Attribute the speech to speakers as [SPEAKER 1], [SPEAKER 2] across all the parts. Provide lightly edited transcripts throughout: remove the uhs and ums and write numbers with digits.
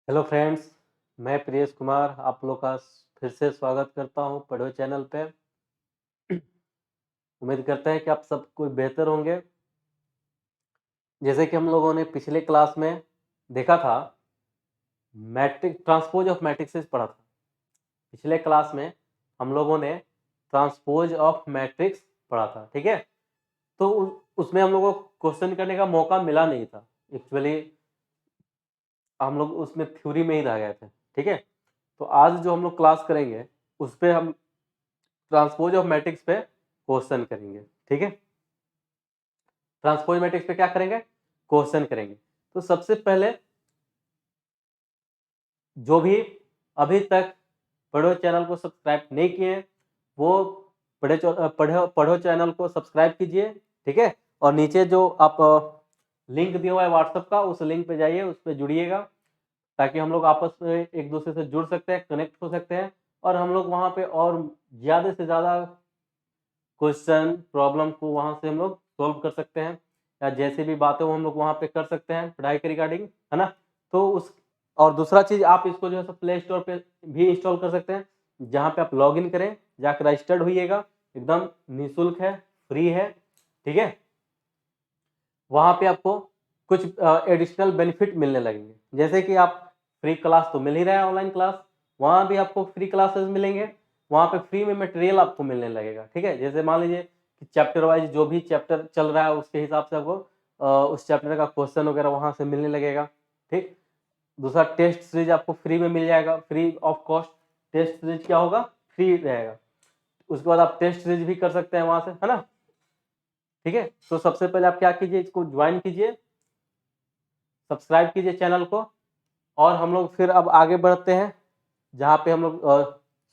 [SPEAKER 1] Hello friends, मैं प्रियेश कुमार आप लोग का फिर से स्वागत करता हूं पढ़ो चैनल पे। उम्मीद करते हैं कि आप सब कोई बेहतर होंगे। जैसे कि हम लोगों ने पिछले क्लास में देखा था, मैट्रिक ट्रांसपोज ऑफ मैट्रिक्सेस पढ़ा था। पिछले क्लास में हम लोगों ने ट्रांसपोज ऑफ मैट्रिक्स पढ़ा था, ठीक है। तो उसमें हम लोगों को क्वेश्चन करने का मौका मिला नहीं था। एक्चुअली हम लोग उसमें थ्योरी में ही रह गए थे, ठीक है। तो आज जो हम लोग क्लास करेंगे उस पे हम ट्रांसपोज ऑफ मैट्रिक्स पे क्वेश्चन करेंगे, ठीक है। ट्रांसपोज मैट्रिक्स पे क्या करेंगे? क्वेश्चन करेंगे। तो सबसे पहले जो भी अभी तक पढ़ो चैनल को सब्सक्राइब नहीं किए वो पढ़ो चैनल को सब्सक्राइब कीजिए, ठीक है। और नीचे जो आप लिंक दिया हुआ है व्हाट्सएप का, उस लिंक पे जाइए, उस पर जुड़िएगा ताकि हम लोग आपस में एक दूसरे से जुड़ सकते हैं, कनेक्ट हो सकते हैं और हम लोग वहाँ पे और ज़्यादा से ज़्यादा क्वेश्चन प्रॉब्लम को वहाँ से हम लोग सॉल्व कर सकते हैं, या जैसे भी बातें वो हम लोग वहाँ पे कर सकते हैं पढ़ाई के रिगार्डिंग, है ना। तो उस और दूसरा चीज़, आप इसको जो है सो प्ले स्टोर पे भी इंस्टॉल कर सकते हैं, जहाँ पे आप लॉगिन करें, जाकर रजिस्टर्ड होइएगा, एकदम निःशुल्क है, फ्री है, ठीक है। वहाँ पे आपको कुछ एडिशनल बेनिफिट मिलने लगेंगे, जैसे कि आप फ्री क्लास तो मिल ही रहा है, ऑनलाइन क्लास, वहाँ भी आपको फ्री क्लासेस मिलेंगे, वहाँ पे फ्री में मटेरियल आपको मिलने लगेगा, ठीक है। जैसे मान लीजिए कि चैप्टर वाइज जो भी चैप्टर चल रहा है उसके हिसाब से आपको उस चैप्टर का क्वेश्चन वगैरह वहाँ से मिलने लगेगा, ठीक। दूसरा, टेस्ट सीरीज आपको फ्री में मिल जाएगा, free of cost. Test series क्या होगा? फ्री रहेगा। उसके बाद आप टेस्ट सीरीज भी कर सकते हैं वहाँ से, है ना, ठीक है। तो सबसे पहले आप क्या कीजिए, इसको ज्वाइन कीजिए, सब्सक्राइब कीजिए चैनल को, और हम लोग फिर अब आगे बढ़ते हैं, जहाँ पे हम लोग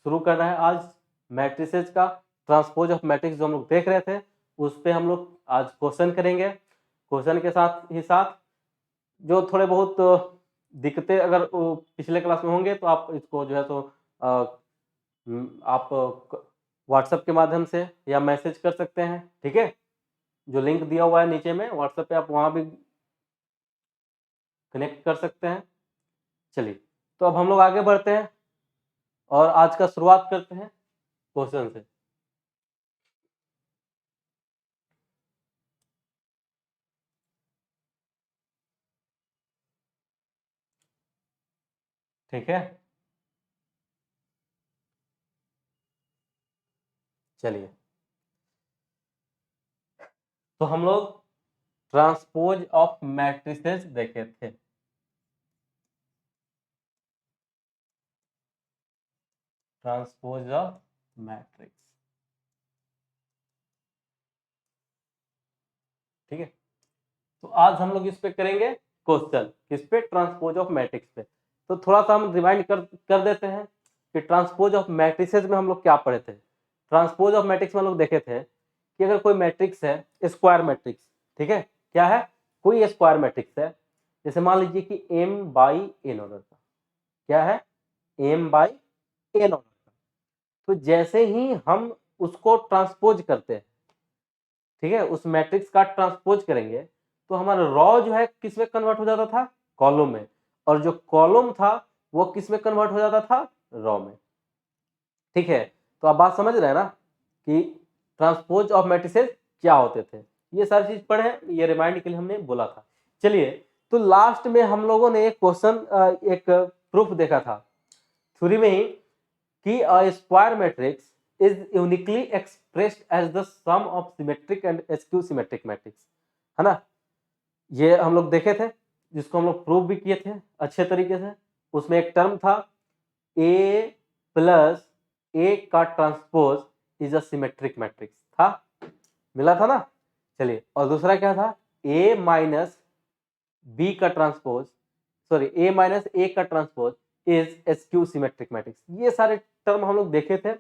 [SPEAKER 1] शुरू कर रहे हैं आज मैट्रिसेस का ट्रांसपोज ऑफ मैट्रिक्स जो हम लोग देख रहे थे, उस पे हम लोग आज क्वेश्चन करेंगे। क्वेश्चन के साथ ही साथ जो थोड़े बहुत दिक्कतें अगर पिछले क्लास में होंगे तो आप इसको जो है तो आप व्हाट्सएप के माध्यम से या मैसेज कर सकते हैं, ठीक है। जो लिंक दिया हुआ है नीचे में व्हाट्सएप पे, आप वहाँ भी कनेक्ट कर सकते हैं। चलिए, तो अब हम लोग आगे बढ़ते हैं और आज का शुरुआत करते हैं क्वेश्चन से। ठीक है, चलिए, तो हम लोग ट्रांसपोज ऑफ मैट्रिसेस देखे थे। ट्रांसपोज ऑफ मैट्रिक्स, ठीक है। तो आज हम लोग इस पे करेंगे क्वेश्चन, किस पे? ट्रांसपोज ऑफ मैट्रिक्स पे। तो थोड़ा सा हम रिवाइंड कर देते हैं कि ट्रांसपोज ऑफ मैट्रिसेस में हम लोग क्या पढ़े थे। ट्रांसपोज ऑफ मैट्रिक्स में हम लोग देखे थे कि अगर कोई मैट्रिक्स है, स्क्वायर मैट्रिक्स, ठीक है, क्या है? कोई स्क्वायर मैट्रिक्स है, जैसे मान लीजिए कि m बाई n ऑर्डर का, क्या है? m बाई n ऑर्डर का। तो जैसे ही हम उसको ट्रांसपोज करते हैं, ठीक है, उस मैट्रिक्स का ट्रांसपोज करेंगे तो हमारा रॉ जो है किस में कन्वर्ट हो जाता था? कॉलम में। और जो कॉलम था वो किस में कन्वर्ट हो जाता था? रॉ में, ठीक है। तो आप बात समझ रहे हैं ना कि ट्रांसपोज ऑफ मैट्रिसेस क्या होते थे। ये सारी चीज पढ़े हैं, ये रिमाइंड के लिए हमने बोला था। चलिए, तो लास्ट में हम लोगों ने एक क्वेश्चन, एक प्रूफ देखा था थ्योरी में ही, कि a square matrix is uniquely expressed as the sum of symmetric and skew symmetric matrix, है ना। ये हम लोग देखे थे, जिसको हम लोग प्रूव भी किए थे अच्छे तरीके से। उसमें एक टर्म था a प्लस a का transpose is a symmetric matrix था, मिला था ना। चलिए, और दूसरा क्या था? a माइनस b का transpose, sorry, a minus a का transpose is skew symmetric matrix. ये सारे टर्म हम लोग देखे थे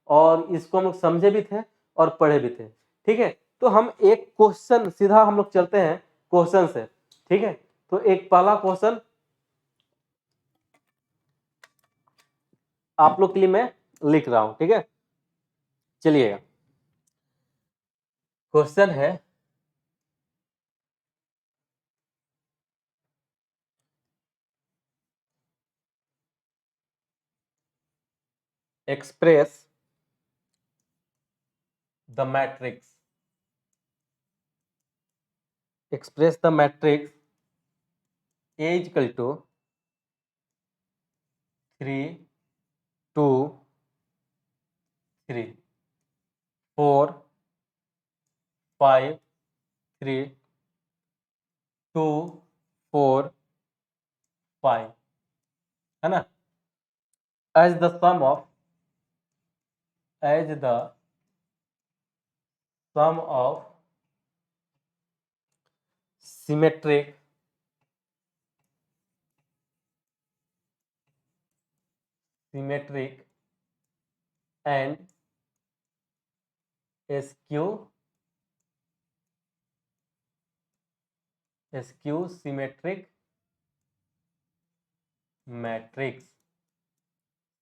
[SPEAKER 1] और इसको हम लोग समझे भी थे और पढ़े भी थे, ठीक है। तो हम एक क्वेश्चन सीधा हम लोग चलते हैं क्वेश्चन से, ठीक है। तो एक पहला क्वेश्चन आप लोग के लिए मैं लिख रहा हूं, ठीक है। चलिएगा, क्वेश्चन है, express the matrix A is equal to 3 2 3 4 5 3 2 4 5 है ना, as the sum of symmetric and skew symmetric matrix,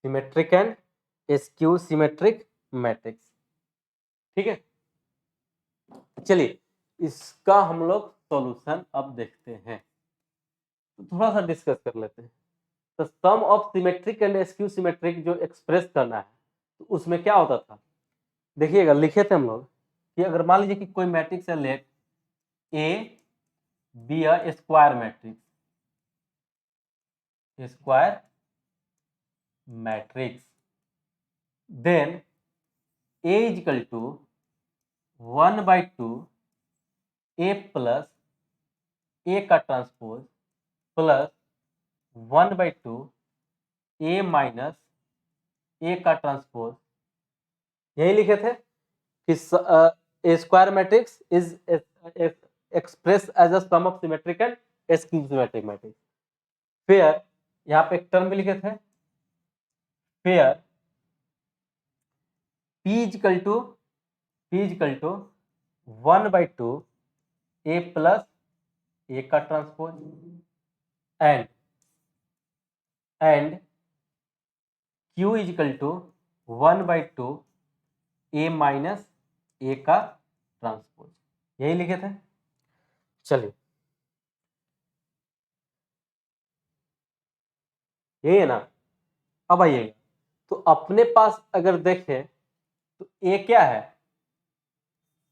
[SPEAKER 1] symmetric and skew symmetric matrix। ठीक है, चलिए इसका हम लोग सॉल्यूशन अब देखते हैं, तो थोड़ा सा डिस्कस कर लेते हैं। तो sum of symmetric and skew symmetric जो एक्सप्रेस करना है, तो उसमें क्या होता था, देखिएगा लिखे थे हम लोग कि अगर मान लीजिए कि कोई मैट्रिक्स है, let A be a square matrix, then A is equal to 1/2 A plus A का transpose plus 1/2 A minus A का ट्रांसपोज, यही लिखे थे कि A square matrix is express as a sum of symmetric and skew symmetric matrix. फिर यहाँ पे एक टर्म भी लिखे थे, फिर P is equal to 1/2 A plus A का transpose and Q is equal to 1/2 A minus A का ट्रांसपोज, यही लिखे थे। चलिए यही है ना, अब आइएगा तो अपने पास अगर देखें तो ए क्या है,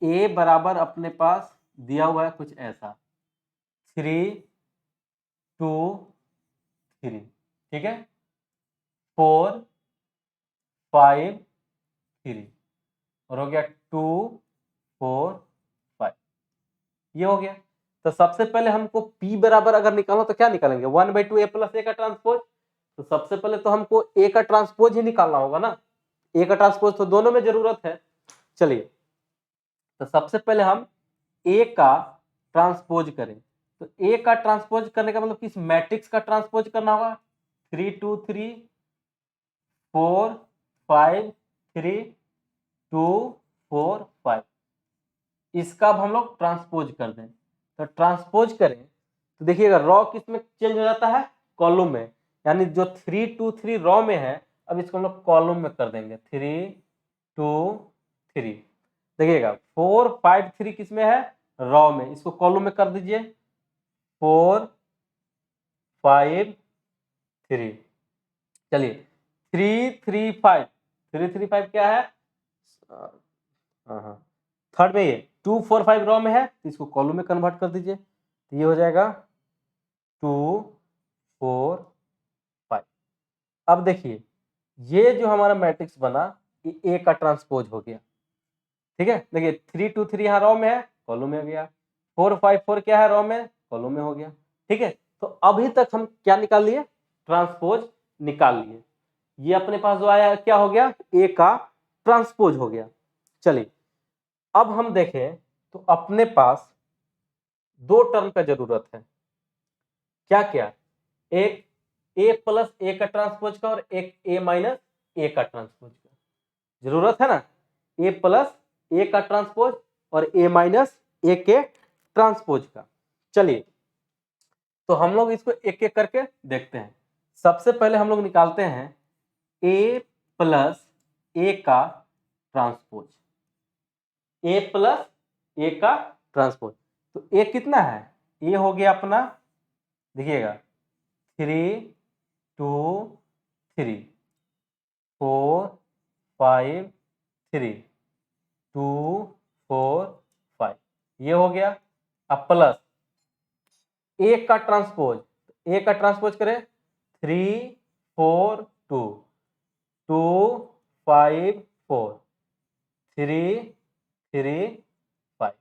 [SPEAKER 1] ए बराबर अपने पास दिया हुआ है कुछ ऐसा 3 2 3, ठीक है, 4 5 3 और हो गया 2 4 5, ये हो गया। तो सबसे पहले हमको P बराबर अगर निकालना तो क्या निकालेंगे, 1/2 ए प्लस ए का ट्रांसपोज, तो सबसे पहले तो हमको ए का ट्रांसपोज ही निकालना होगा ना, ए का ट्रांसपोज तो दोनों में जरूरत है। चलिए तो सबसे पहले हम ए का ट्रांसपोज करें, तो ए का ट्रांसपोज करने का मतलब किस मैट्रिक्स का ट्रांसपोज करना होगा, 3 2 3 4 5 3 2 4 5, इसका अब हम लोग ट्रांसपोज कर दें। तो ट्रांसपोज करें तो देखिएगा रॉ किस में चेंज हो जाता है, कॉलम में, यानी जो 3 2 3 रॉ में है, अब इसको हम लोग कॉलम में कर देंगे 3 2 3, देखिएगा 4 5 3 किस में है, रॉ में, इसको कॉलम में कर दीजिए 4 5 3। चलिए 3 3 5 3 3 5 क्या है, हाँ थर्ड में ये 2 4 5 रॉ में है, तो इसको कॉलम में कन्वर्ट कर दीजिए, तो ये हो जाएगा 2 4 5। अब देखिए ये जो हमारा मैट्रिक्स बना ये ए का ट्रांसपोज हो गया, ठीक है, देखिए 3 2 3 यहाँ रॉ में है, कॉलम में हो गया, 4 5 4 क्या है रॉ में, कॉलम में हो गया, ठीक है। तो अभी तक हम क्या निकाल लिए, ट्रांसपोज निकाल लिए, ये अपने पास जो आया क्या हो गया, ए का ट्रांसपोज हो गया। चलिए अब हम देखें तो अपने पास दो टर्म का जरूरत है, क्या क्या, एक ए प्लस ए का ट्रांसपोज का और एक ए माइनस ए का ट्रांसपोज का जरूरत है ना, ए प्लस ए का ट्रांसपोज और ए माइनस ए के ट्रांसपोज का। चलिए तो हम लोग इसको एक एक करके देखते हैं। सबसे पहले हम लोग निकालते हैं ए प्लस ए का ट्रांसपोज, ए प्लस ए का ट्रांसपोज, तो ए कितना है, ए हो गया अपना, देखिएगा 3 2 3 4 5 3 2 4 5 ये हो गया। अब प्लस एक का ट्रांसपोज करें 3 4 2 2 5 4 3 3 5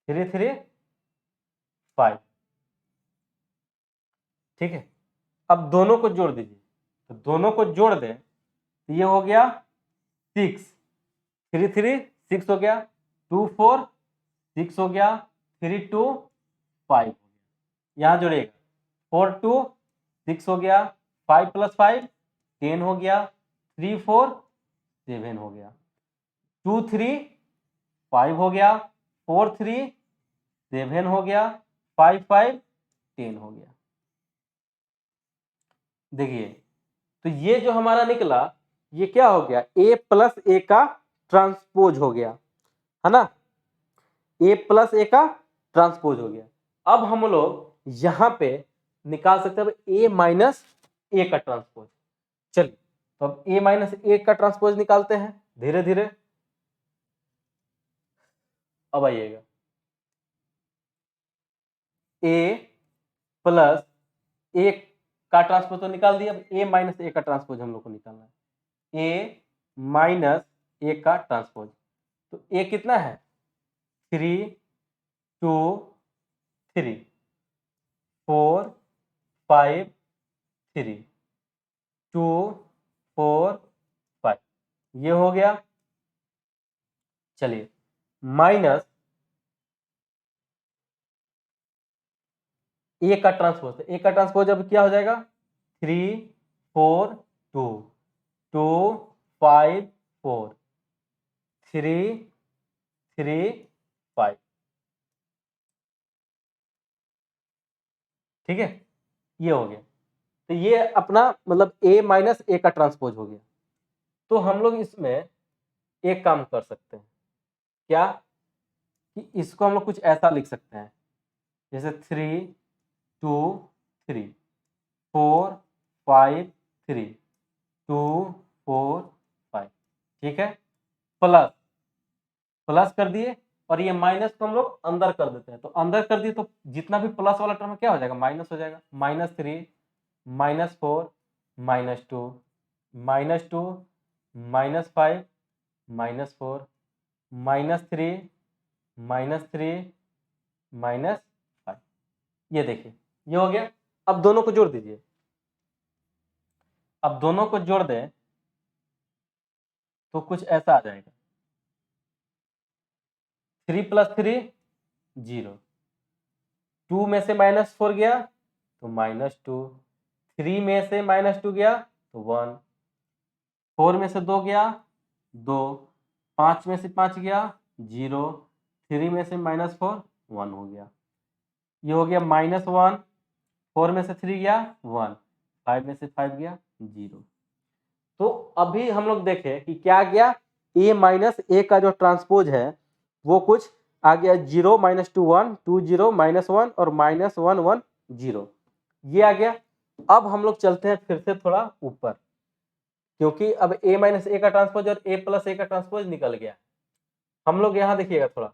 [SPEAKER 1] 3 3 5 ठीक है। अब दोनों को जोड़ दीजिए, तो दोनों को जोड़ दें तो ये हो गया 6 3 3 6 हो गया, 2 4 6 हो गया, 3 2 5 हो गया। यहाँ जोड़ेगा 4 2 6 हो गया, 5 + 5 10 हो गया, 3 4 7 हो गया, 2 3 5 हो गया, 4 3 7 हो गया, 5 5 10 हो गया। देखिए तो ये जो हमारा निकला ये क्या हो गया, a + a का ट्रांसपोज हो गया, है ना, a + a का ट्रांसपोज हो गया। अब हम लोग यहां पे निकाल सकते हैं a - a का ट्रांसपोज। चलिए तो अब a - a का ट्रांसपोज निकालते हैं धीरे धीरे। अब आइएगा a + a का ट्रांसपोज तो निकाल दिया, अब a - a का ट्रांसपोज हम लोग को निकालना है। a - a का ट्रांसपोज, तो a कितना है 3 2 3 4 5 3 2 4 5 ये हो गया। चलिए माइनस ए का ट्रांसपोज, ए का ट्रांसपोज अब क्या हो जाएगा 3 4 2 2 5 4 3 3 5 ठीक है, ये हो गया। तो ये अपना मतलब a - a का ट्रांसपोज हो गया। तो हम लोग इसमें एक काम कर सकते हैं क्या, कि इसको हम लोग कुछ ऐसा लिख सकते हैं जैसे 3 2 3 4 5 3 2 4 5 ठीक है, प्लस प्लस कर दिए और ये माइनस को हम लोग अंदर कर देते हैं, तो अंदर कर दिए तो जितना भी प्लस वाला टर्म क्या हो जाएगा माइनस हो जाएगा, -3 -4 -2 -2 -5 -4 -3 -3 -5 ये देखिए ये हो गया। अब दोनों को जोड़ दीजिए, अब दोनों को जोड़ दें तो कुछ ऐसा आ जाएगा 3 + 3 0, 2 में से -4 गया तो -2, 3 में से -2 गया तो 1, 4 में से 2 गया 2, 5 में से 5 गया 0, 3 में से -4 1 हो गया। ये हो गया -1, 4 में से 3 गया 1, 5 में से 5 गया 0। तो अभी हम लोग देखें कि क्या गया a - a का जो ट्रांसपोज है वो कुछ आ गया 0 -2 1 2 0 -1 और -1 1 0 ये आ गया। अब हम लोग चलते हैं फिर से थोड़ा ऊपर, क्योंकि अब a - a का ट्रांसपोज और a + a का ट्रांसपोज निकल गया। हम लोग यहां देखिएगा थोड़ा,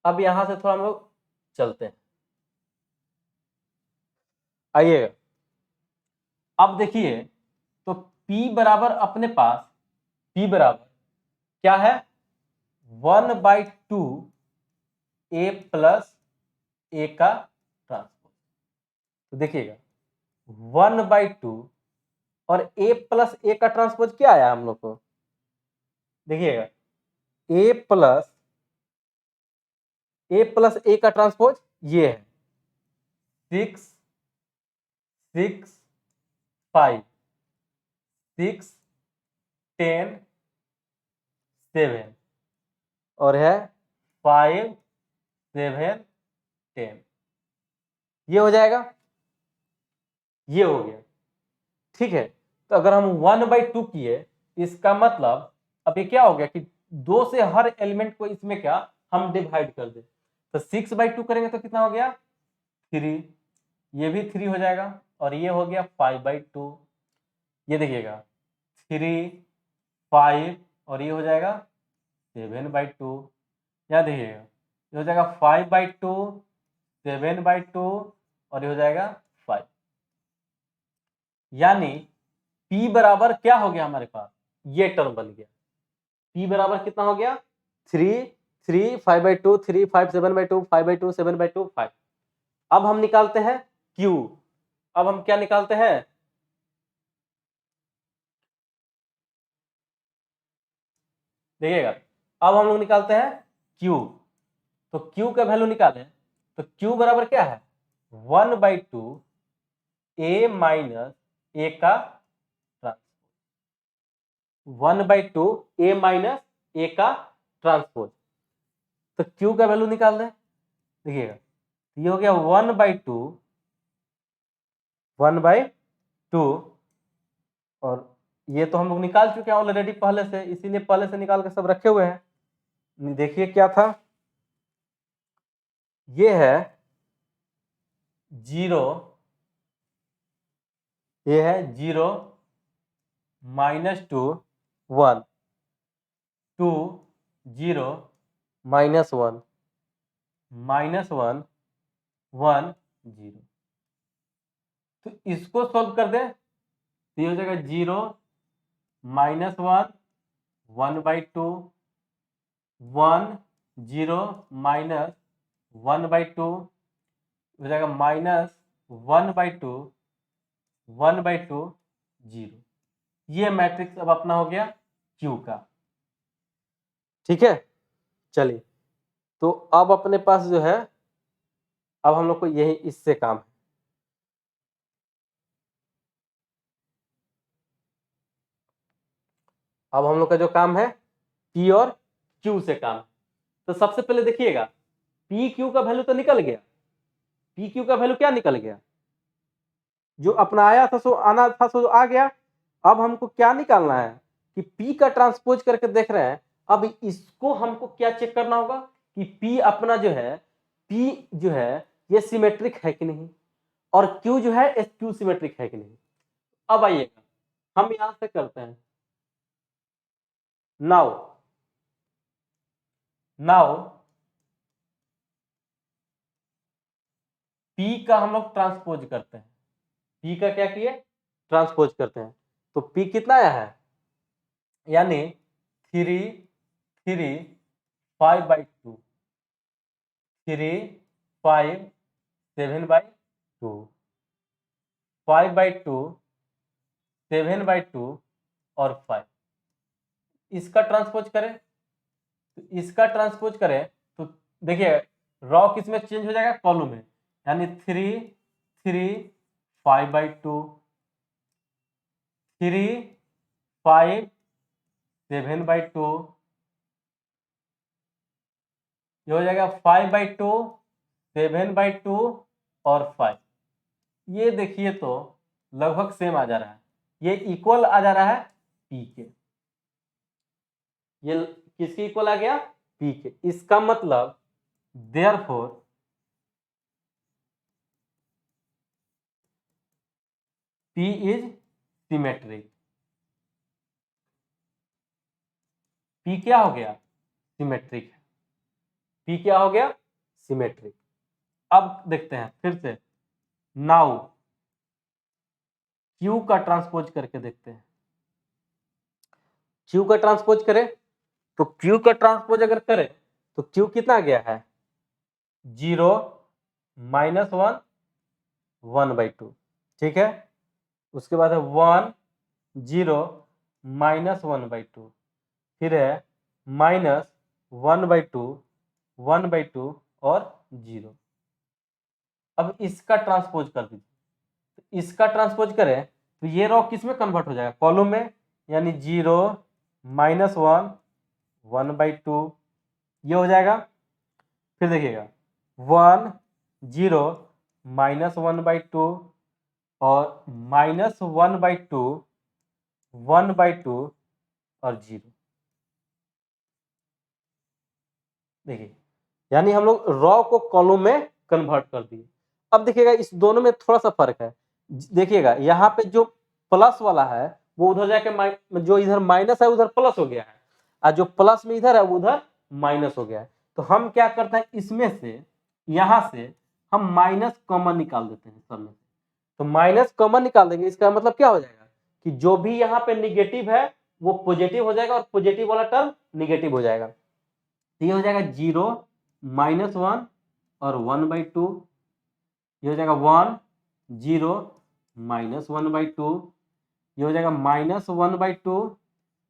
[SPEAKER 1] अब यहां से थोड़ा हम लोग चलते हैं, आइएगा। अब देखिए तो P बराबर अपने पास P बराबर क्या है 1/2 a + a का ट्रांसपोज। तो देखिएगा 1/2 और a + a का ट्रांसपोज क्या आया हम लोग को, देखिएगा a + a का ट्रांसपोज ये है 6 6 5 6 10 7 और है 5 7 10 ये हो जाएगा, ये हो गया ठीक है। तो अगर हम 1/2 किए इसका मतलब अब ये क्या हो गया कि 2 से हर एलिमेंट को इसमें क्या हम डिवाइड कर दे, तो 6/2 करेंगे तो कितना हो गया 3, ये भी 3 हो जाएगा, और ये हो गया 5/2। ये देखिएगा 3, 5 और ये हो जाएगा 7/2। यहाँ देखिएगा ये हो जाएगा 5/2, 7/2 और ये हो जाएगा 5। यानी P बराबर क्या हो गया हमारे पास, ये टर्म बन गया। P बराबर कितना हो गया, 3, 3, 5/2, 3, 5, 7/2, 5/2, 7/2, 5। अब हम निकालते हैं Q। अब हम क्या निकालते हैं, देखिएगा अब हम लोग निकालते हैं Q। तो Q का वैल्यू निकालें तो Q बराबर क्या है, 1/2 A माइनस A का ट्रांसपोज, 1/2 A माइनस A का ट्रांसपोज। तो Q का वैल्यू निकाल दें, देखिएगा ये हो गया 1/2 और ये तो हम लोग निकाल चुके हैं ऑलरेडी पहले से, इसीलिए पहले से निकाल के सब रखे हुए हैं। देखिए क्या था, ये है 0, ये है 0, -2, 1, 2, 0, -1, -1, 1, 0। तो इसको सॉल्व कर दें तो ये हो जाएगा 0, -1, 1/2, 1, 0, -1/2 हो जाएगा -1/2, 1/2, 0। ये मैट्रिक्स अब अपना हो गया Q का। ठीक है, चलिए तो अब अपने पास जो है, अब हम लोग को यही इससे काम है। अब हम लोग का जो काम है P और Q से काम। तो सबसे पहले देखिएगा P Q का वैल्यू तो निकल गया, P Q का वैल्यू क्या निकल गया, जो अपना आया था सो आना था सो आ गया। अब हमको क्या निकालना है कि P का ट्रांसपोज करके देख रहे हैं। अब इसको हमको क्या चेक करना होगा कि P अपना जो है, P जो है ये सिमेट्रिक है कि नहीं, और Q जो है स्क्यू सिमेट्रिक है कि नहीं। अब आइएगा हम यहां से करते हैं, नाउ P का हम लोग ट्रांसपोज करते हैं, P का क्या किए, ट्रांसपोज करते हैं। तो P कितना आया है, यानी 3, 3, 5/2, 3, 5, 7/2, 5/2, 7/2 और 5। इसका ट्रांसपोज करें तो इसका ट्रांसपोज करें तो देखिए रॉ किस में चेंज हो जाएगा, कॉलम में, यानी 3, 3, 5/2, 3, 5, 7/2, ये हो जाएगा 5/2, 7/2 और 5। ये देखिए तो लगभग सेम आ जा रहा है, ये इक्वल आ जा रहा है P के, ये किसके इक्वल आ गया, P के। इसका मतलब therefore P is symmetric. P क्या हो गया, सिमेट्रिक है। P क्या हो गया, सिमेट्रिक। अब देखते हैं फिर से, नाउ Q का ट्रांसपोज करके देखते हैं। Q का ट्रांसपोज करें तो Q का ट्रांसपोज अगर करें तो Q कितना गया है, 0, -1, 1/2। ठीक है, उसके बाद है 1, 0, -1/2, फिर है -1/2, 1/2 और 0। अब इसका ट्रांसपोज कर दीजिए, तो इसका ट्रांसपोज करें तो ये रॉ किस में कन्वर्ट हो जाएगा, कॉलम में, यानी 0, -1, 1/2 ये हो जाएगा। फिर देखिएगा 1, 0, -1/2 और -1/2, 1/2 और 0। देखिए यानी हम लोग रॉ को कॉलम में कन्वर्ट कर दिए। अब देखिएगा इस दोनों में थोड़ा सा फर्क है, देखिएगा यहाँ पे जो प्लस वाला है वो उधर जाके जो इधर माइनस है उधर प्लस हो गया है, और जो प्लस में इधर है वो उधर माइनस हो गया है। तो हम क्या करते हैं, इसमें से यहां से हम माइनस कॉमन निकाल देते हैं सब में। तो माइनस कॉमन निकाल देंगे, इसका मतलब क्या हो जाएगा कि जो भी यहाँ पे निगेटिव है वो पॉजिटिव हो जाएगा और पॉजिटिव वाला टर्म निगेटिव हो जाएगा। तो ये हो जाएगा 0 -1 और 1/2। ये हो जाएगा 1 0 -1/2। ये हो जाएगा -1/2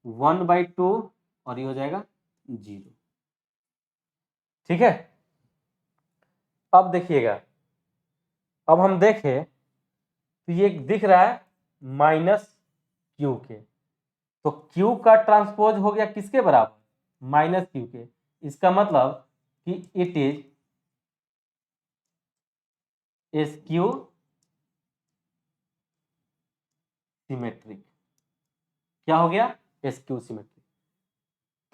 [SPEAKER 1] 1/2 और ये हो जाएगा 0। ठीक है। अब देखिएगा, अब हम देखें तो ये दिख रहा है -q के, तो q का ट्रांसपोज हो गया किसके बराबर, -q के। इसका मतलब कि इट इज SQ सिमेट्रिक। क्या हो गया, SQ सिमेट्रिक।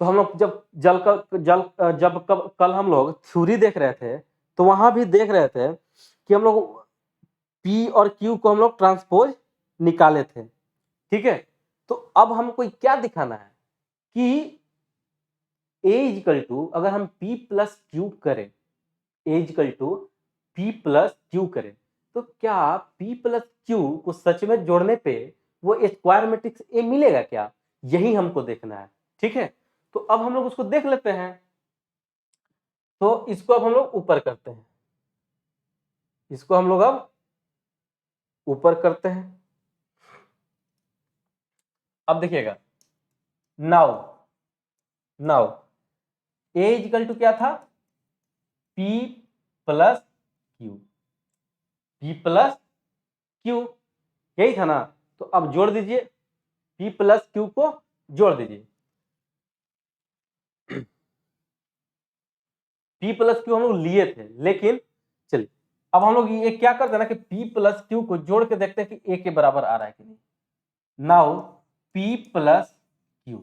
[SPEAKER 1] तो हम लोग जब कल हम लोग थ्योरी देख रहे थे तो वहां भी देख रहे थे कि हम लोग P और Q को हम लोग ट्रांसपोज निकाले थे। ठीक है। तो अब हमको क्या दिखाना है कि A अगर हम P प्लस Q करें, A P प्लस Q करें, तो क्या P प्लस Q को सच में जोड़ने पे वो स्क्वायर मैट्रिक्स A मिलेगा क्या, यही हमको देखना है। ठीक है। तो अब हम लोग उसको देख लेते हैं। तो इसको अब हम लोग ऊपर करते हैं, इसको हम लोग अब ऊपर करते हैं। अब देखिएगा, नाउ नाउ A क्या था, P plus Q, P plus Q, यही था ना। तो अब जोड़ दीजिए, P प्लस Q को जोड़ दीजिए। P प्लस Q हम लोग लिए थे, लेकिन चलिए अब हम लोग ये क्या करते हैं ना कि P प्लस Q को जोड़ के देखते हैं कि A के बराबर आ रहा है कि नहीं। नाउ P प्लस Q,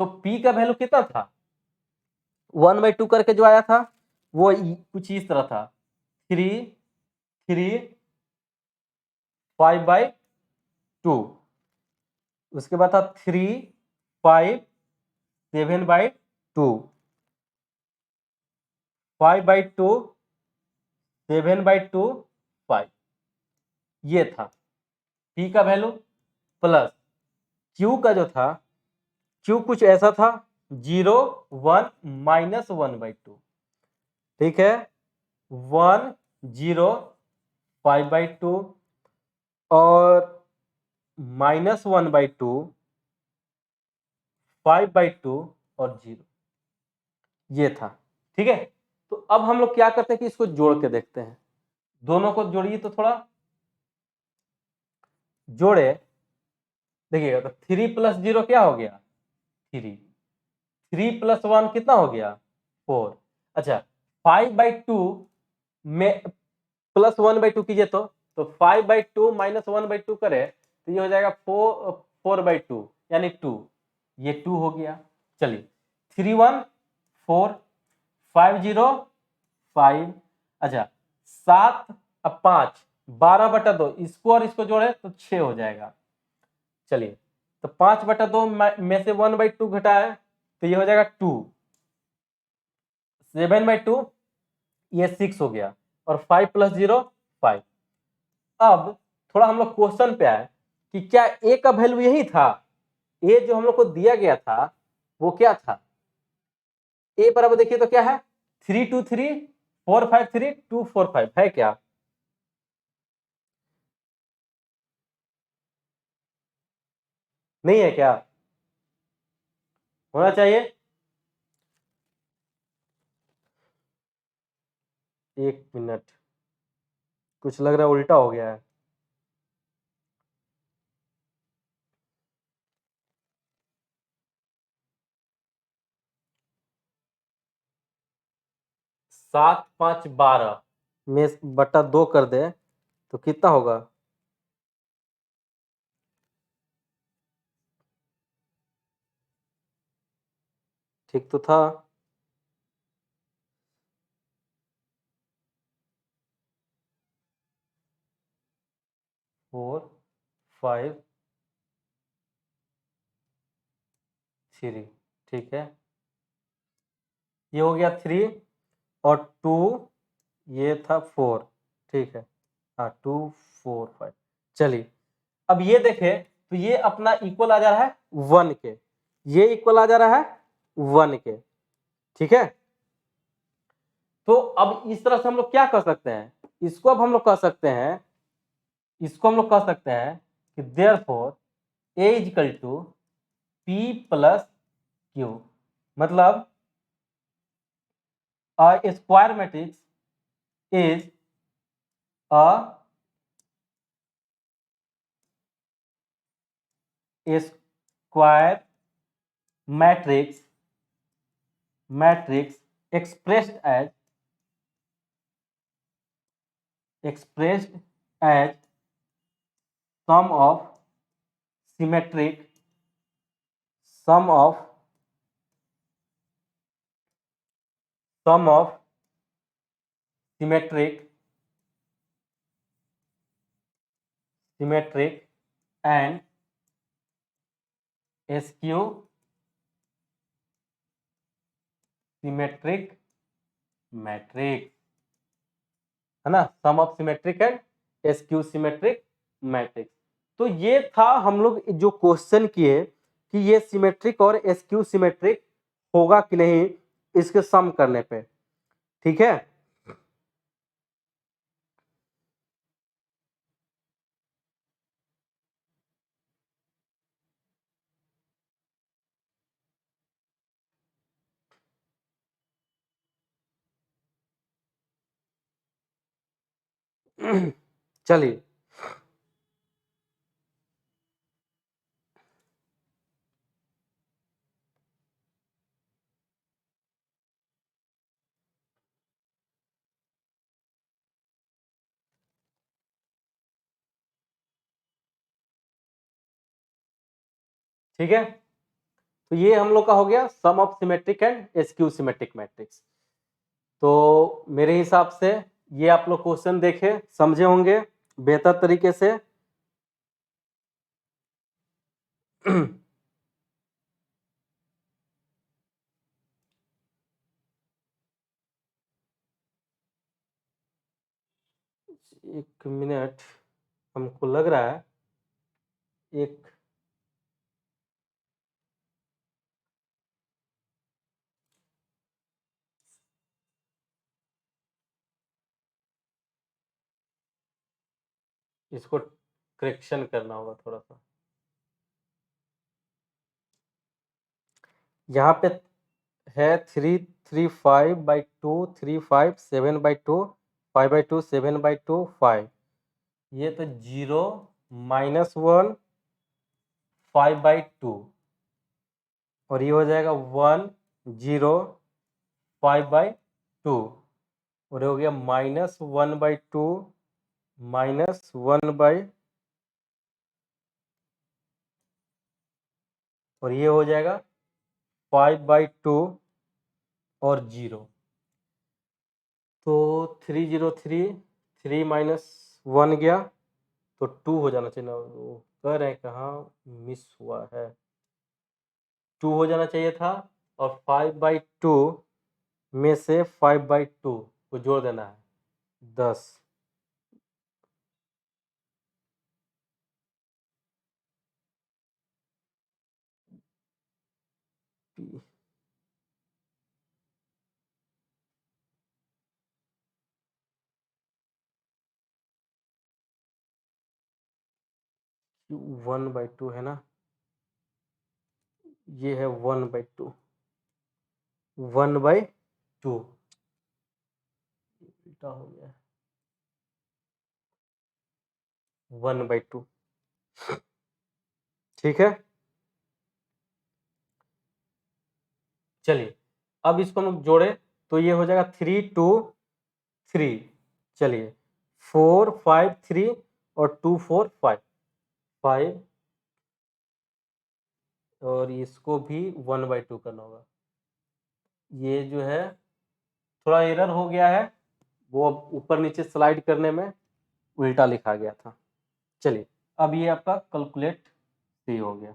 [SPEAKER 1] तो P का वैल्यू कितना था, 1/2 करके जो आया था वो कुछ इस तरह था, 3 3 5/2। उसके बाद था 3 5 7/2, 5/2 7/2 5, ये था P का वैल्यू। प्लस Q का जो था, Q कुछ ऐसा था 0 1 -1/2। ठीक है, 1 0 5/2 और -1/2 5/2 और 0, ये था। ठीक है। तो अब हम लोग क्या करते हैं कि इसको जोड़ के देखते हैं, दोनों को जोड़िए तो थोड़ा जोड़े, देखिएगा तो 3 प्लस 0 क्या हो गया, 3 3 प्लस 1 कितना हो गया, 4। अच्छा, 5/2 में प्लस 1/2 कीजिए तो 5/2 -1/2 करे तो ये हो जाएगा 4/2 यानी 2, ये 2 हो गया। चलिए 3 1 4 5 0 5। अच्छा 7 अब 5 12/2, इसको और इसको जोड़े तो 6 हो जाएगा। चलिए तो 5/2 में से 1/2 घटाए तो ये हो जाएगा 2, 7/2 ये 6 हो गया और 5 प्लस 0 5। अब थोड़ा हम लोग क्वेश्चन पे आए कि क्या ए का वैल्यू यही था, ए जो हम लोग को दिया गया था वो क्या था, ए बराबर देखिए तो क्या है 3 2 3 4 5 3 2 4 5 है क्या, नहीं है क्या, होना चाहिए। एक मिनट, कुछ लग रहा है उल्टा हो गया है। 7 5 12 में बटा 2 कर दे तो कितना होगा, ठीक तो था। 4 5 3, ठीक है, ये हो गया 3 और 2, ये था 4, ठीक है, हाँ 2 4 5। चलिए अब ये देखें तो ये अपना इक्वल आ जा रहा है 1 के, ये इक्वल आ जा रहा है 1 के, ठीक है। तो अब इस तरह से हम लोग क्या कर सकते हैं, इसको अब हम लोग कह सकते हैं, इसको हम लोग कह सकते हैं कि therefore A is equal to P plus Q, मतलब a square matrix is a square matrix expressed as sum of symmetric and skew symmetric matrix, है ना, sum of symmetric and skew symmetric matrix. तो ये था हम लोग जो question किए कि ये सिमेट्रिक और एसक्यू सिमेट्रिक होगा कि नहीं इसके सम करने पे, ठीक है। चलिए ठीक है, तो ये हम लोग का हो गया sum of symmetric and skew symmetric matrix. तो मेरे हिसाब से ये आप लोग क्वेश्चन देखे समझे होंगे बेहतर तरीके से। एक मिनट, हमको लग रहा है एक इसको करेक्शन करना होगा थोड़ा सा। यहाँ पे है 3 3 5/2 3 5 7/2 5/2 7/2 5, ये तो 0 -1 5/2 और ये हो जाएगा 1 0 5/2 और ये हो गया -1/2 -1 और ये हो जाएगा 5/2 और 0। तो 303 3 -1 गया तो 2 हो जाना चाहिए ना, वो कह रहे हैं कहाँ मिस हुआ है, 2 हो जाना चाहिए था और 5/2 में से 5/2 को जोड़ देना है 10। P 1/2 है ना, ये है 1/2 1/2 उल्टा हो गया 1/2, ठीक है। चलिए अब इसको हम लोग जोड़े तो ये हो जाएगा 3 2 3, चलिए 4 5 3 और 2 4 5 5 और इसको भी 1/2 करना होगा। ये जो है थोड़ा एरर हो गया है, वो ऊपर नीचे स्लाइड करने में उल्टा लिखा गया था। चलिए अब ये आपका कैलकुलेट सी हो गया।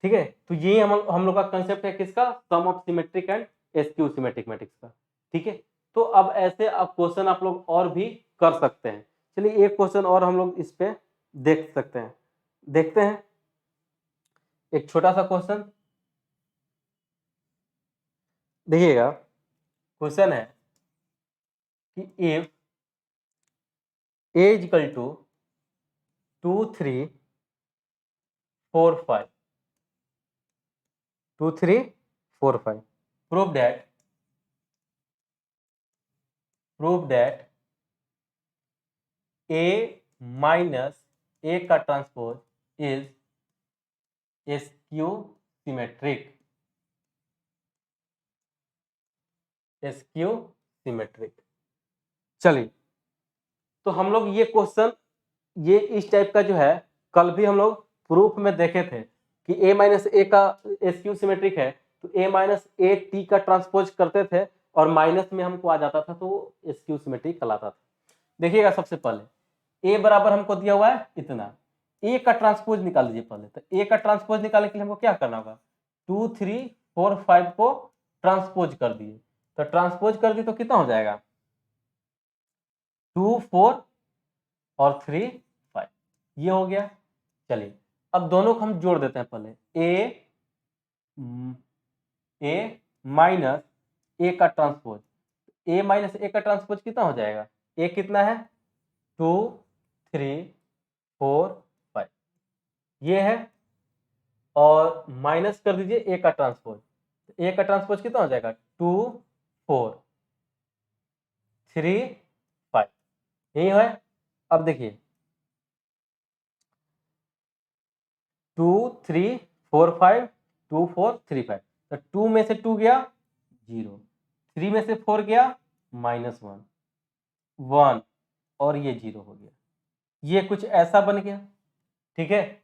[SPEAKER 1] ठीक है, तो यही हम लोग का कंसेप्ट है किसका, sum of symmetric and skew symmetric matrix का। ठीक है, तो अब ऐसे आप क्वेश्चन आप लोग और भी कर सकते हैं। चलिए एक क्वेश्चन और हम लोग इस पे देख सकते हैं, देखते हैं एक छोटा सा क्वेश्चन। देखिएगा क्वेश्चन है कि if A equal to 2 3 4 5 2 3 4 5 prove that A minus A का transpose is skew symmetric. Skew symmetric. चलिए तो हम लोग ये क्वेश्चन ये इस टाइप का जो है कल भी हम लोग प्रूफ में देखे थे कि a माइनस ए का एसक्यू सिमेट्रिक है, तो a माइनस ए टी का ट्रांसपोज करते थे और माइनस में हमको आ जाता था तो वो एसक्यू सिमेट्रिक कहलाता था। देखिएगा सबसे पहले a बराबर हमको दिया हुआ है इतना, a का ट्रांसपोज निकाल लीजिए पहले। तो a का ट्रांसपोज निकालने के लिए हमको क्या करना होगा, 2 3 4 5 को ट्रांसपोज कर दिए, तो ट्रांसपोज कर दिए तो कितना हो जाएगा 2 4 और 3 5, ये हो गया। चलिए अब दोनों को हम जोड़ देते हैं पहले, ए माइनस ए का ट्रांसपोज, ए माइनस ए का ट्रांसपोज कितना हो जाएगा, ए कितना है 2 3 4 5 ये है, और माइनस कर दीजिए ए का ट्रांसपोज, ए का ट्रांसपोज कितना हो जाएगा 2 4 3 5 यही है। अब देखिए 2 3 4 5 2 4 3 5, तो 2 में से 2 गया 0, 3 में से 4 गया -1 1 और ये 0 हो गया, ये कुछ ऐसा बन गया। ठीक है,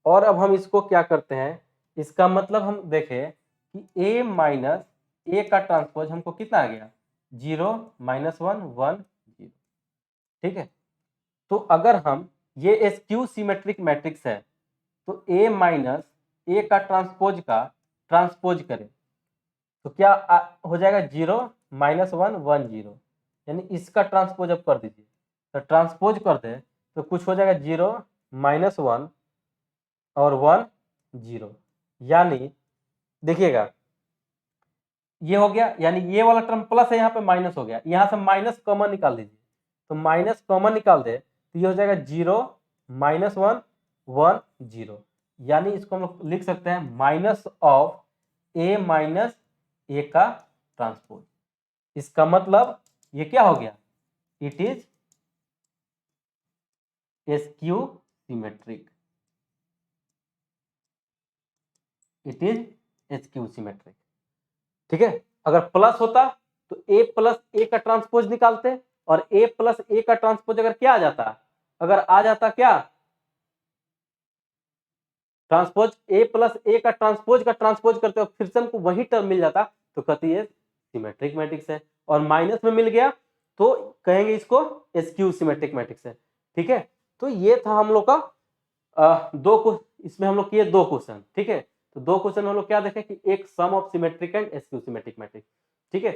[SPEAKER 1] और अब हम इसको क्या करते हैं, इसका मतलब हम देखें कि a माइनस ए का ट्रांसपोज हमको कितना आ गया 0 -1 1 0। ठीक है, तो अगर हम ये एसक्यू सिमेट्रिक मैट्रिक्स है तो a माइनस ए का ट्रांसपोज करें तो क्या हो जाएगा 0 -1 1 0, यानी इसका ट्रांसपोज अब कर दीजिए, तो ट्रांसपोज कर दे तो कुछ हो जाएगा 0 -1 और 1 0, यानी देखिएगा ये हो गया, यानी ये वाला टर्म प्लस है यहाँ पे माइनस हो गया, यहाँ से माइनस कॉमन निकाल दीजिए, तो माइनस कॉमन निकाल दे तो ये हो जाएगा 0 -1 1 0, यानी इसको हम लोग लिख सकते हैं minus of A minus A का ट्रांसपोज। इसका मतलब ये क्या हो गया, it is skew symmetric. It is skew symmetric. ठीक है, अगर प्लस होता तो a प्लस ए का ट्रांसपोज निकालते, और a प्लस ए का ट्रांसपोज अगर क्या आ जाता, अगर आ जाता क्या ट्रांसपोज a प्लस ए का ट्रांसपोज करते हो फिर से हमको वही टर्म मिल जाता तो कहती है सिमेट्रिक मैट्रिक्स है, और माइनस में मिल गया तो कहेंगे इसको एसक्यू सिमेट्रिक मैट्रिक्स है। ठीक है, तो ये था हम लोग का इसमें हम लोग किए 2 क्वेश्चन। ठीक है, तो 2 क्वेश्चन हम लोग क्या देखें कि एक sum of symmetric and skew symmetric matrix. ठीक है,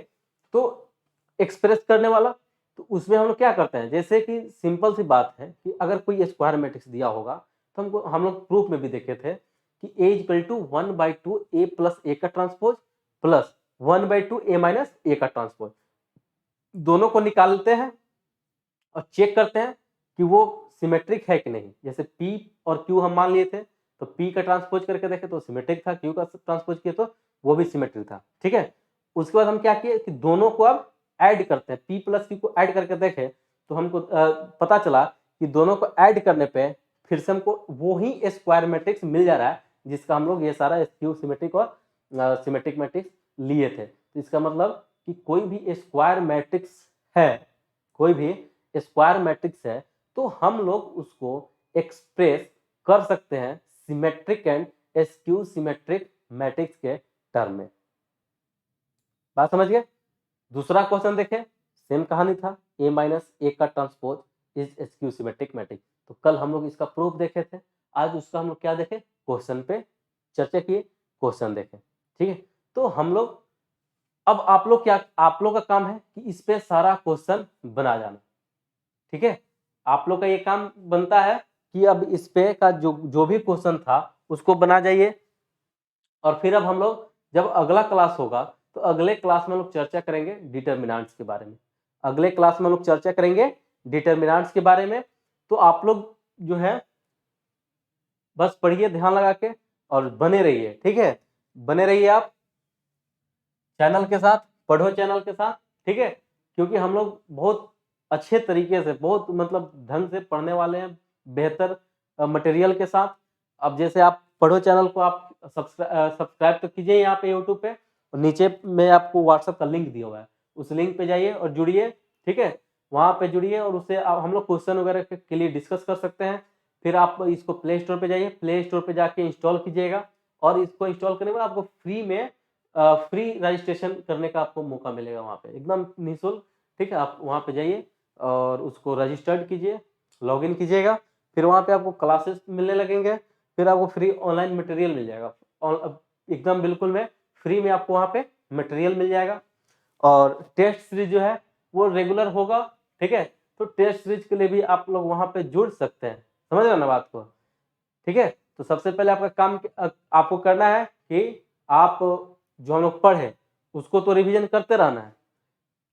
[SPEAKER 1] तो एक्सप्रेस करने वाला, तो उसमें हम लोग क्या करते हैं, जैसे कि सिंपल सी बात है कि अगर कोई स्क्वायर मैट्रिक्स दिया होगा तो हमको हम लोग प्रूफ में भी देखे थे कि a equal to 1/2 a plus A का transpose plus 1/2 a minus A का ट्रांसपोज, दोनों को निकालते हैं और चेक करते हैं कि वो सिमेट्रिक है कि नहीं। जैसे p और q हम मान लिए थे, तो p का ट्रांसपोज करके देखे तो सिमेट्रिक था, q का ट्रांसपोज किए तो वो भी सिमेट्रिक था। ठीक है, उसके बाद हम क्या किए कि दोनों को अब ऐड करते हैं, p प्लस q को ऐड करके देखे तो हमको पता चला कि दोनों को ऐड करने पे फिर से हमको वो ही स्क्वायर मैट्रिक्स मिल जा रहा है जिसका हम लोग ये सारा एसक्यू सिमेट्रिक और सिमेट्रिक मैट्रिक्स लिए थे। तो इसका मतलब कि कोई भी स्क्वायर मैट्रिक्स है, कोई भी स्क्वायर मैट्रिक्स है तो हम लोग उसको एक्सप्रेस कर सकते हैं symmetric and skew symmetric matrix के टर्म में। बात समझ गए। दूसरा क्वेश्चन देखें, सेम कहानी था, a माइनस ए का transpose is skew symmetric matrix. तो कल हम लोग इसका प्रूफ देखे थे, आज उसका हम लोग क्या देखे, क्वेश्चन पे चर्चा किए, क्वेश्चन देखे। ठीक है, तो हम लोग अब आप लोग का काम है कि इस पे सारा क्वेश्चन बना जाना। ठीक है, आप लोग का ये काम बनता है कि अब इस पे का जो भी क्वेश्चन था उसको बना जाइए। और फिर अब हम लोग जब अगला क्लास होगा तो अगले क्लास में हम लोग चर्चा करेंगे डिटर्मिनेंट्स के बारे में। अगले क्लास में हम लोग चर्चा करेंगे डिटर्मिनेंट्स के बारे में। तो आप लोग जो है बस पढ़िए ध्यान लगा के और बने रहिए। ठीक है, बने रहिए आप चैनल के साथ, पढ़ो चैनल के साथ। ठीक है, क्योंकि हम लोग बहुत अच्छे तरीके से, बहुत मतलब ढंग से पढ़ने वाले हैं, बेहतर मटेरियल के साथ। अब जैसे आप पढ़ो चैनल को आप सब्सक्राइब तो कीजिए यहाँ पे यूट्यूब पे, और नीचे में आपको व्हाट्सएप का लिंक दिया हुआ है, उस लिंक पे जाइए और जुड़िए। ठीक है, वहाँ पे जुड़िए और उससे हम लोग क्वेश्चन वगैरह के लिए डिस्कस कर सकते हैं। फिर आप इसको प्ले स्टोर पे जाइए, प्ले स्टोर पे जाके इंस्टॉल कीजिएगा, और इसको इंस्टॉल करने के बाद आपको फ्री में फ्री रजिस्ट्रेशन करने का आपको मौका मिलेगा वहाँ पे, एकदम निःशुल्क। ठीक है, आप वहाँ पे जाइए और उसको रजिस्टर्ड कीजिए, लॉगिन कीजिएगा, फिर वहाँ पे आपको क्लासेस मिलने लगेंगे, फिर आपको फ्री ऑनलाइन मटेरियल मिल जाएगा, और एकदम बिल्कुल में फ्री में आपको वहाँ पे मटेरियल मिल जाएगा। और टेस्ट सीरीज जो है वो रेगुलर होगा। ठीक है, तो टेस्ट सीरीज के लिए भी आप लोग वहाँ पे जुड़ सकते हैं, समझ रहे ना बात को। ठीक है, तो सबसे पहले आपका काम आपको करना है कि आप जो हम लोग पढ़े उसको तो रिवीजन करते रहना है,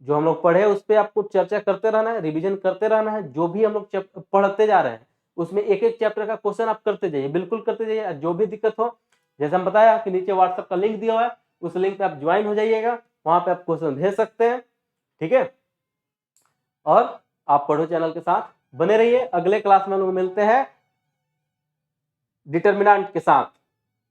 [SPEAKER 1] जो हम लोग पढ़े उस पर आपको चर्चा करते रहना है, रिवीजन करते रहना है। जो भी हम लोग पढ़ते जा रहे हैं उसमें एक एक चैप्टर का क्वेश्चन आप करते जाइए, बिल्कुल करते जाइए। जो भी दिक्कत हो, जैसे हम बताया कि नीचे व्हाट्सएप का लिंक दिया हुआ है, उस लिंक पे आप ज्वाइन हो जाइएगा, वहां पे आप क्वेश्चन भेज सकते हैं। ठीक है, और आप पढ़ो चैनल के साथ बने रहिए। अगले क्लास में हम लोग मिलते हैं डिटर्मिनेंट के साथ।